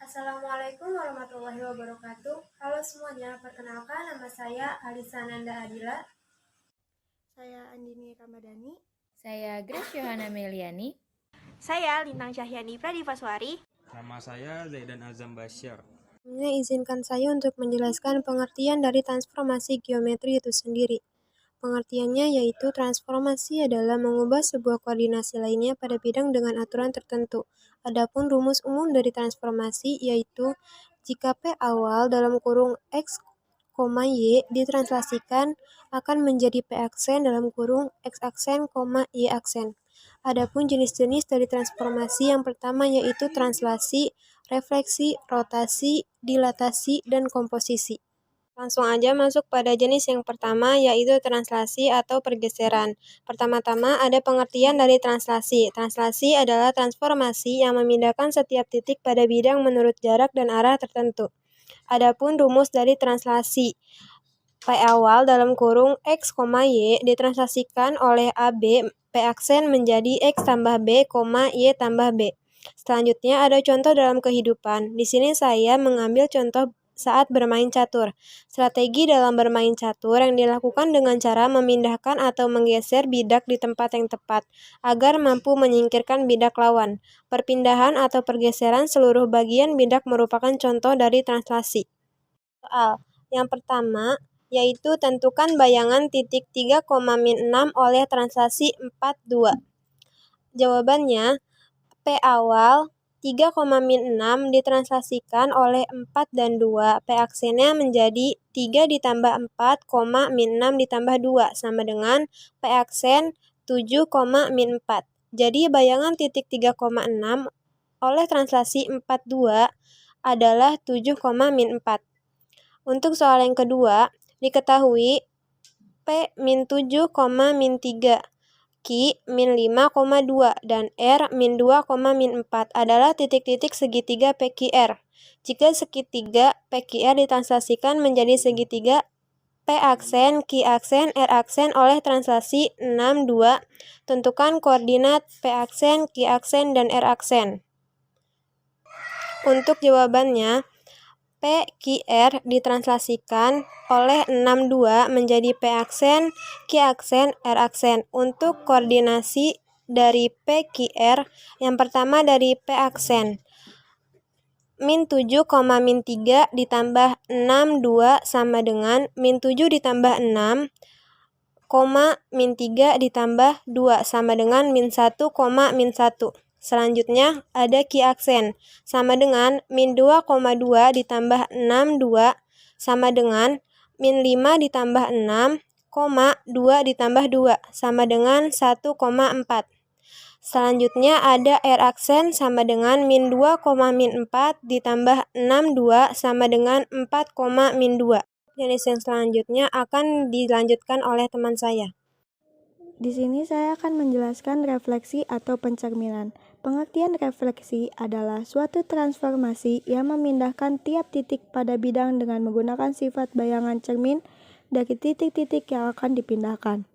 Assalamualaikum warahmatullahi wabarakatuh. Halo semuanya, perkenalkan nama saya Alisa Nanda Adila. Saya Andini Ramadhani. Saya Grace Yohana Meliani. Saya Lintang Cahyani Pradipaswari. Nama saya Zaidan Azam Basyar. Izinkan saya untuk menjelaskan pengertian dari transformasi geometri itu sendiri. Pengertiannya yaitu transformasi adalah mengubah sebuah koordinasi lainnya pada bidang dengan aturan tertentu. Adapun rumus umum dari transformasi yaitu jika P awal dalam kurung X, Y ditranslasikan akan menjadi P aksen dalam kurung X aksen, Y aksen. Adapun jenis-jenis dari transformasi yang pertama yaitu translasi, refleksi, rotasi, dilatasi, dan komposisi. Langsung aja masuk pada jenis yang pertama yaitu translasi atau pergeseran. Pertama-tama ada pengertian dari translasi. Translasi adalah transformasi yang memindahkan setiap titik pada bidang menurut jarak dan arah tertentu. Adapun rumus dari translasi, P awal dalam kurung X, Y ditranslasikan oleh AB P aksen menjadi X tambah B, Y tambah B. Selanjutnya ada contoh dalam kehidupan. Di sini saya mengambil contoh saat bermain catur. Strategi dalam bermain catur yang dilakukan dengan cara memindahkan atau menggeser bidak di tempat yang tepat agar mampu menyingkirkan bidak lawan. Perpindahan atau pergeseran seluruh bagian bidak merupakan contoh dari translasi. Soal yang pertama yaitu tentukan bayangan titik 3,6 oleh translasi 4,2. Jawabannya, P awal 3,6 ditranslasikan oleh 4 dan 2. P aksennya menjadi 3 ditambah 4, 6 ditambah 2 sama dengan P aksen 7,4. Jadi bayangan titik 3,6 oleh translasi 4,2 adalah 7,4. Untuk soal yang kedua, diketahui P-7,3, Q-5,2, dan R-2,4 adalah titik-titik segitiga PQR. Jika segitiga PQR ditranslasikan menjadi segitiga P aksen, Q aksen, R aksen oleh translasi 6,2, tentukan koordinat P aksen, Q aksen, dan R aksen. Untuk jawabannya, PQR ditranslasikan oleh 6,2 menjadi P aksen, Q aksen, R aksen. Untuk koordinasi dari PQR, yang pertama dari P aksen. -7, -3 ditambah 6,2 sama dengan -7 ditambah 6, -3 ditambah 2 sama dengan -1, -1. Selanjutnya ada Q aksen, sama dengan -2,2 ditambah 6,2 sama dengan -5 ditambah 6, 2 ditambah 2 sama dengan 1,4. Selanjutnya ada R aksen sama dengan -2,4 ditambah 6,2 sama dengan 4,2. Jenis yang selanjutnya akan dilanjutkan oleh teman saya. Di sini saya akan menjelaskan refleksi atau pencerminan. Pengertian refleksi adalah suatu transformasi yang memindahkan tiap titik pada bidang dengan menggunakan sifat bayangan cermin dari titik-titik yang akan dipindahkan.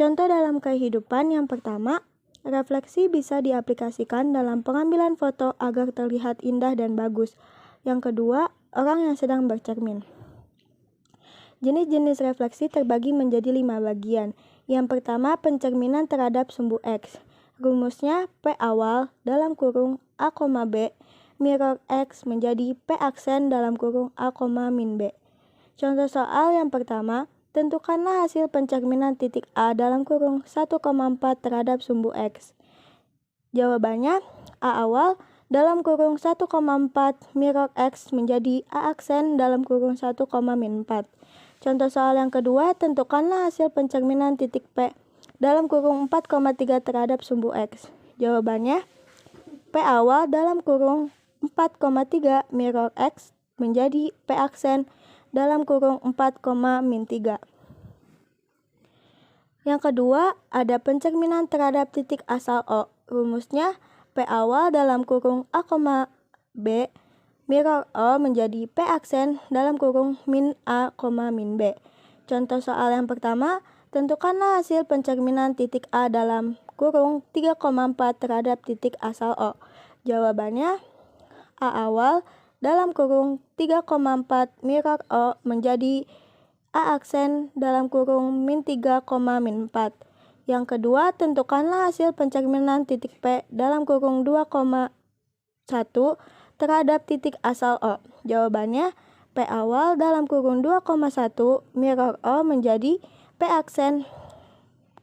Contoh dalam kehidupan yang pertama, refleksi bisa diaplikasikan dalam pengambilan foto agar terlihat indah dan bagus. Yang kedua, orang yang sedang bercermin. Jenis-jenis refleksi terbagi menjadi 5 bagian. Yang pertama, pencerminan terhadap sumbu X. Rumusnya P awal dalam kurung A, B, mirror X menjadi P aksen dalam kurung A, min B. Contoh soal yang pertama, tentukanlah hasil pencerminan titik A dalam kurung 1,4 terhadap sumbu X. Jawabannya, A awal dalam kurung 1,4 mirror X menjadi A aksen dalam kurung 1, min 4. Contoh soal yang kedua, tentukanlah hasil pencerminan titik P dalam kurung 4,3 terhadap sumbu X. Jawabannya, P awal dalam kurung 4,3 mirror X menjadi P aksen dalam kurung 4, min 3. Yang kedua, ada pencerminan terhadap titik asal O. Rumusnya, P awal dalam kurung A, B, mirror O menjadi P aksen dalam kurung min A, min B. Contoh soal yang pertama, tentukanlah hasil pencerminan titik A dalam kurung 3,4 terhadap titik asal O. Jawabannya, A awal dalam kurung 3,4 mirror O menjadi A aksen dalam kurung min 3, min 4. Yang kedua, tentukanlah hasil pencerminan titik P dalam kurung 2,1 terhadap titik asal O. Jawabannya, P awal dalam kurung 2,1 mirror O menjadi P aksen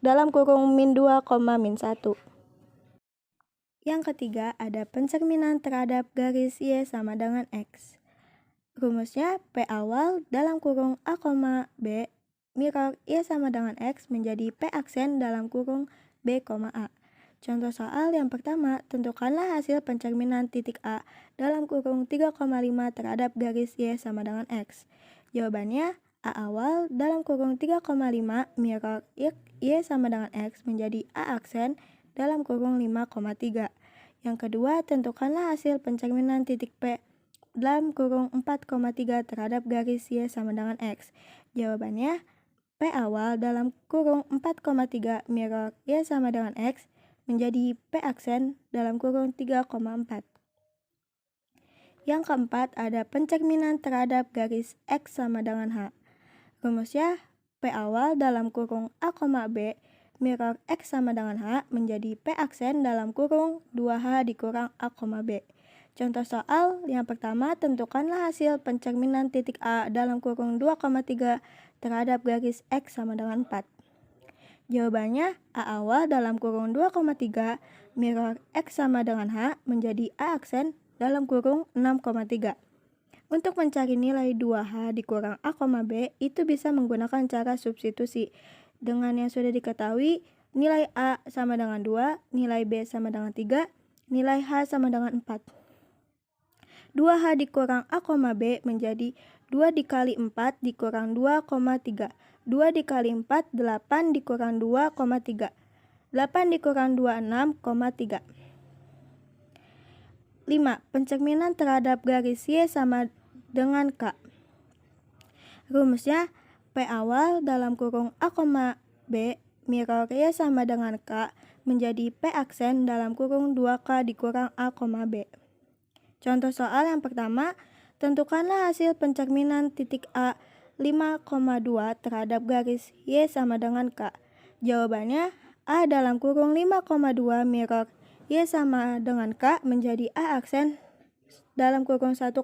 dalam kurung min 2, min 1. Yang ketiga, ada pencerminan terhadap garis Y sama dengan X. Rumusnya, P awal dalam kurung A, B mirror Y sama dengan X menjadi P aksen dalam kurung B, A. Contoh soal yang pertama, tentukanlah hasil pencerminan titik A dalam kurung 3,5 terhadap garis Y sama dengan X. Jawabannya, A awal dalam kurung 3,5 mirror Y sama dengan X menjadi A aksen dalam kurung 5,3. Yang kedua, tentukanlah hasil pencerminan titik P dalam kurung 4,3 terhadap garis Y sama dengan X. Jawabannya, P awal dalam kurung 4,3 mirror Y sama dengan X menjadi P aksen dalam kurung 3,4. Yang keempat, ada pencerminan terhadap garis X sama dengan H. Rumusnya, P awal dalam kurung A, B mirror X sama dengan H menjadi P aksen dalam kurung 2H dikurang A, B. Contoh soal yang pertama, tentukanlah hasil pencerminan titik A dalam kurung 2,3 terhadap garis X sama dengan 4. Jawabannya, A awal dalam kurung 2,3 mirror X sama dengan H menjadi A aksen dalam kurung 6,3. Untuk mencari nilai 2H dikurang A, B itu bisa menggunakan cara substitusi. Dengan yang sudah diketahui, nilai A sama dengan 2, nilai B sama dengan 3, nilai H sama dengan 4. 2H dikurang A, B menjadi 2 dikali 4 dikurang 2,3. 2 dikali 4, 8 dikurang 2,3. 8 dikurang 2, 6,3. 5. Pencerminan terhadap garis Y sama dengan K. Rumusnya, P awal dalam kurung A, B mirror Y sama dengan K menjadi P aksen dalam kurung 2K dikurang A, B. Contoh soal yang pertama, tentukanlah hasil pencerminan titik A 5,2 terhadap garis Y sama dengan K. Jawabannya, A dalam kurung 5,2 mirror Y sama dengan K menjadi A aksen dalam kurung 1,2.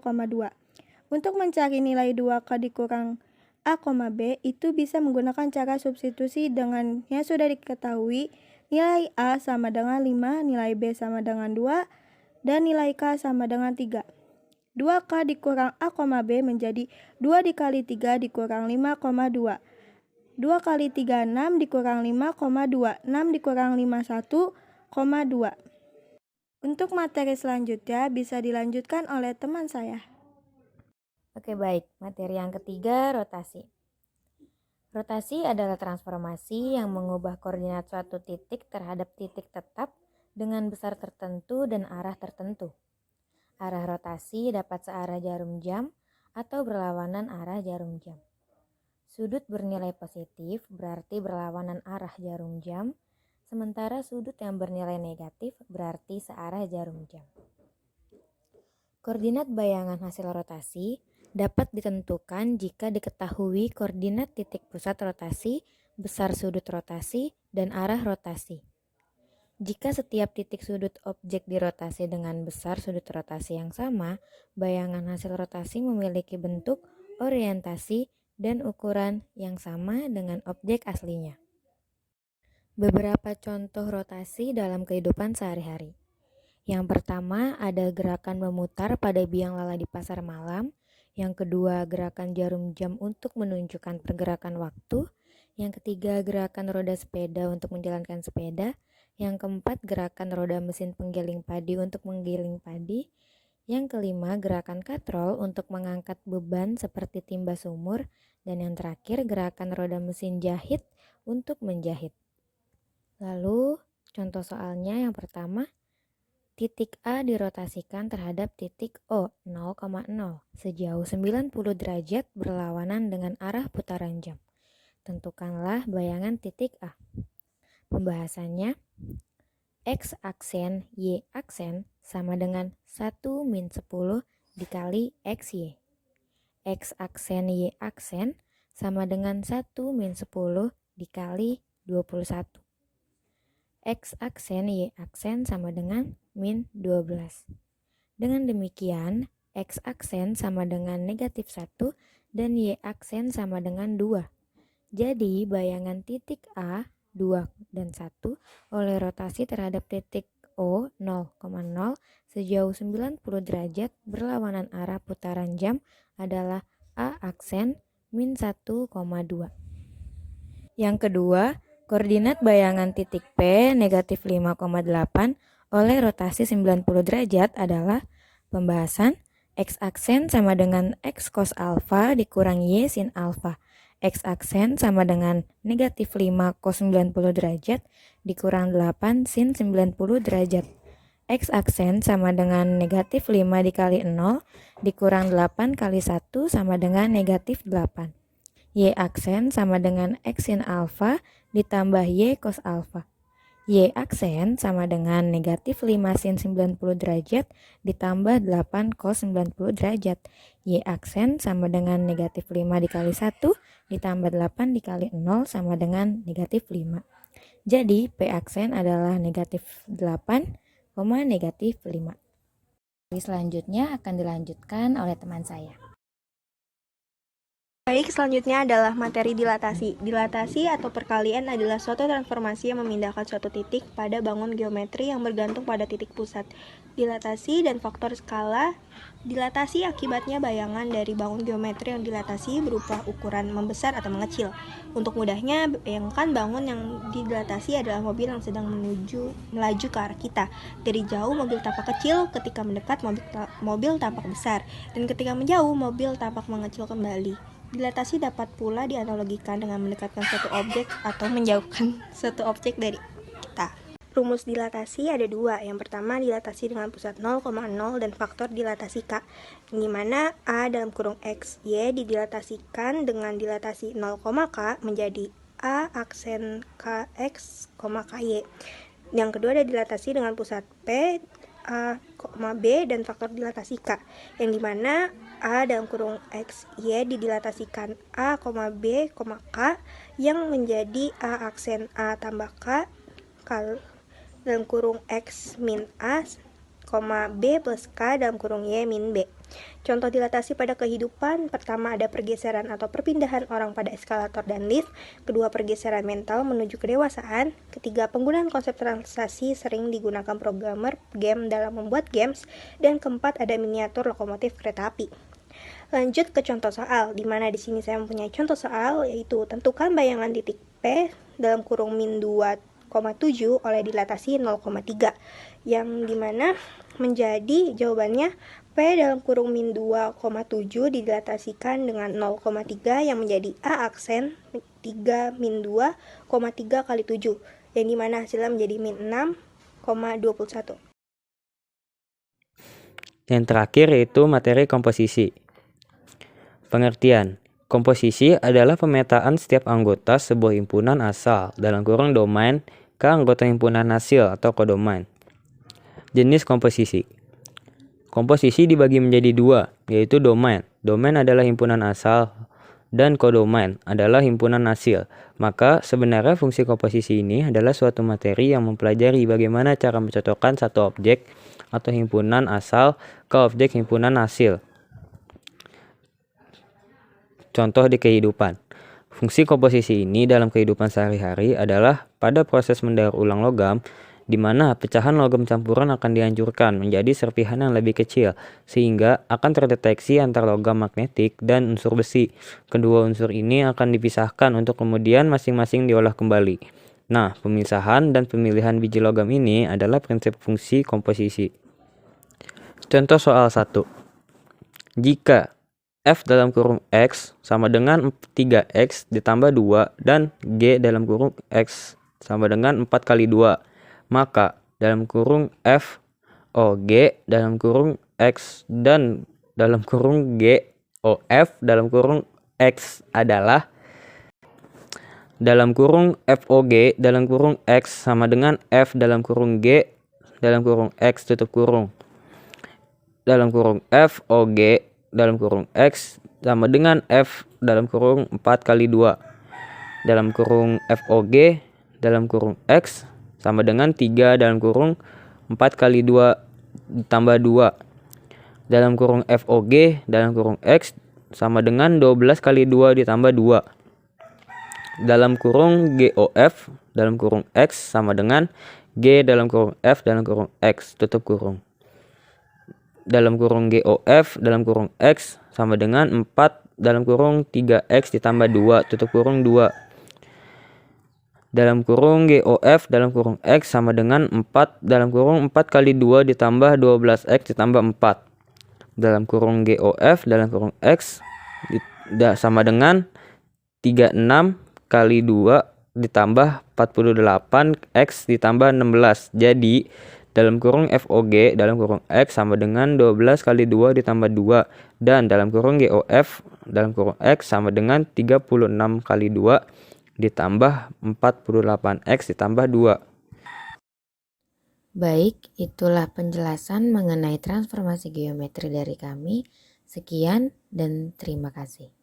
Untuk mencari nilai 2K dikurang A, B itu bisa menggunakan cara substitusi dengan yang sudah diketahui nilai A sama dengan 5, nilai B sama dengan 2, dan nilai K sama dengan 3. 2K dikurang A, B menjadi 2 dikali 3 dikurang 5,2. 2 kali 3, 6 dikurang 5,2. 6 dikurang 5, 1,2. Untuk materi selanjutnya bisa dilanjutkan oleh teman saya. Oke, baik. Materi yang ketiga, rotasi. Rotasi adalah transformasi yang mengubah koordinat suatu titik terhadap titik tetap dengan besar tertentu dan arah tertentu. Arah rotasi dapat searah jarum jam atau berlawanan arah jarum jam. Sudut bernilai positif berarti berlawanan arah jarum jam, sementara sudut yang bernilai negatif berarti searah jarum jam. Koordinat bayangan hasil rotasi dapat ditentukan jika diketahui koordinat titik pusat rotasi, besar sudut rotasi, dan arah rotasi. Jika setiap titik sudut objek dirotasi dengan besar sudut rotasi yang sama, bayangan hasil rotasi memiliki bentuk, orientasi, dan ukuran yang sama dengan objek aslinya. Beberapa contoh rotasi dalam kehidupan sehari-hari. Yang pertama ada gerakan memutar pada biang lala di pasar malam. Yang kedua, gerakan jarum jam untuk menunjukkan pergerakan waktu. Yang ketiga, gerakan roda sepeda untuk menjalankan sepeda. Yang keempat, gerakan roda mesin penggiling padi untuk menggiling padi. Yang kelima, gerakan katrol untuk mengangkat beban seperti timba sumur. Dan yang terakhir, gerakan roda mesin jahit untuk menjahit. Lalu, contoh soalnya yang pertama, titik A dirotasikan terhadap titik O 0,0 sejauh 90 derajat berlawanan dengan arah putaran jam. Tentukanlah bayangan titik A. Pembahasannya, X aksen Y aksen sama dengan 1 min 10 dikali XY. X aksen Y aksen sama dengan 1 min 10 dikali 21. X aksen Y aksen sama dengan min 12. Dengan demikian, X aksen sama dengan negatif 1 dan Y aksen sama dengan 2. Jadi, bayangan titik A, 2 dan 1 oleh rotasi terhadap titik O 0,0 sejauh 90 derajat berlawanan arah putaran jam adalah A aksen min 1,2. Yang kedua, koordinat bayangan titik P negatif 5,8 oleh rotasi 90 derajat adalah pembahasan X aksen sama dengan X cos alfa dikurang Y sin alfa. X aksen sama dengan negatif 5 cos 90 derajat dikurang 8 sin 90 derajat. X aksen sama dengan negatif 5 dikali 0 dikurang 8 kali 1 sama dengan negatif 8. Y aksen sama dengan X sin alfa ditambah Y cos alfa. Y aksen sama dengan negatif 5 sin 90 derajat ditambah 8 cos 90 derajat. Y aksen sama dengan negatif 5 dikali 1 ditambah 8 dikali 0 sama dengan negatif 5. Jadi P aksen adalah negatif 8, negatif 5. Selanjutnya akan dilanjutkan oleh teman saya. Baik, selanjutnya adalah materi dilatasi. Dilatasi atau perkalian adalah suatu transformasi yang memindahkan suatu titik pada bangun geometri yang bergantung pada titik pusat. Dilatasi dan faktor skala. Dilatasi akibatnya bayangan dari bangun geometri yang dilatasi berupa ukuran membesar atau mengecil. Untuk mudahnya, bayangkan bangun yang dilatasi adalah mobil yang sedang melaju ke arah kita. Dari jauh mobil tampak kecil, ketika mendekat mobil tampak besar, dan ketika menjauh mobil tampak mengecil kembali. Dilatasi dapat pula dianalogikan dengan mendekatkan suatu objek atau menjauhkan suatu objek dari kita. Rumus dilatasi ada dua. Yang pertama, dilatasi dengan pusat 0,0 dan faktor dilatasi K, di mana A dalam kurung X, Y didilatasikan dengan dilatasi 0, K menjadi A aksen KX, KY. Yang kedua ada dilatasi dengan pusat P, A, B dan faktor dilatasi K, yang dimana A dalam kurung X, Y didilatasikan A, B, K yang menjadi A aksen A tambah K dalam kurung X min A, B plus K dalam kurung Y min B. Contoh dilatasi pada kehidupan, pertama ada pergeseran atau perpindahan orang pada eskalator dan lift, kedua pergeseran mental menuju kedewasaan, ketiga penggunaan konsep translasi sering digunakan programmer game dalam membuat games, dan keempat ada miniatur lokomotif kereta api. Lanjut ke contoh soal, di mana di sini saya mempunyai contoh soal, yaitu tentukan bayangan titik P dalam kurung min 2,7 oleh dilatasi 0,3, yang dimana menjadi jawabannya P dalam kurung min 2,7 didilatasikan dengan 0,3 yang menjadi A aksen 3 min 2,3 kali 7, yang dimana hasilnya menjadi min 6,21. Yang terakhir yaitu materi komposisi. Pengertian. Komposisi adalah pemetaan setiap anggota sebuah himpunan asal dalam kurung domain ke anggota himpunan hasil atau kodomain. Jenis komposisi. Komposisi dibagi menjadi dua, yaitu domain. Domain adalah himpunan asal dan kodomain adalah himpunan hasil. Maka sebenarnya fungsi komposisi ini adalah suatu materi yang mempelajari bagaimana cara mencocokkan satu objek atau himpunan asal ke objek himpunan hasil. Contoh di kehidupan. Fungsi komposisi ini dalam kehidupan sehari-hari adalah pada proses mendaur ulang logam, di mana pecahan logam campuran akan dihancurkan menjadi serpihan yang lebih kecil, sehingga akan terdeteksi antar logam magnetik dan unsur besi. Kedua unsur ini akan dipisahkan untuk kemudian masing-masing diolah kembali. Nah, pemisahan dan pemilihan biji logam ini adalah prinsip fungsi komposisi. Contoh soal 1. Jika F dalam kurung X sama dengan 3X ditambah 2 dan G dalam kurung X sama dengan 4 kali 2, maka dalam kurung F OG dalam kurung X dan dalam kurung G OF dalam kurung X adalah. dalam kurung FOG dalam kurung X sama dengan F dalam kurung G dalam kurung X tutup kurung. Dalam kurung FOG dalam kurung X sama dengan F dalam kurung 4 kali 2. Dalam kurung FOG dalam kurung X sama dengan 3 dalam kurung 4 kali 2 ditambah 2. Dalam kurung FOG dalam kurung X sama dengan 12 kali 2 ditambah 2. Dalam kurung GOF dalam kurung X sama dengan G dalam kurung F dalam kurung X tutup kurung. Dalam kurung GOF dalam kurung X sama dengan 4 dalam kurung 3X ditambah 2 tutup kurung 2. Dalam kurung GOF dalam kurung X sama dengan 4 dalam kurung 4 kali 2 ditambah 12X ditambah 4. Dalam kurung GOF dalam kurung X sama dengan 36 kali 2 ditambah 48X ditambah 16. Jadi dalam kurung FOG dalam kurung X sama dengan 12 kali 2 ditambah 2. Dan dalam kurung GOF dalam kurung X sama dengan 36 kali 2 ditambah 48X ditambah 2. Baik, itulah penjelasan mengenai transformasi geometri dari kami. Sekian dan terima kasih.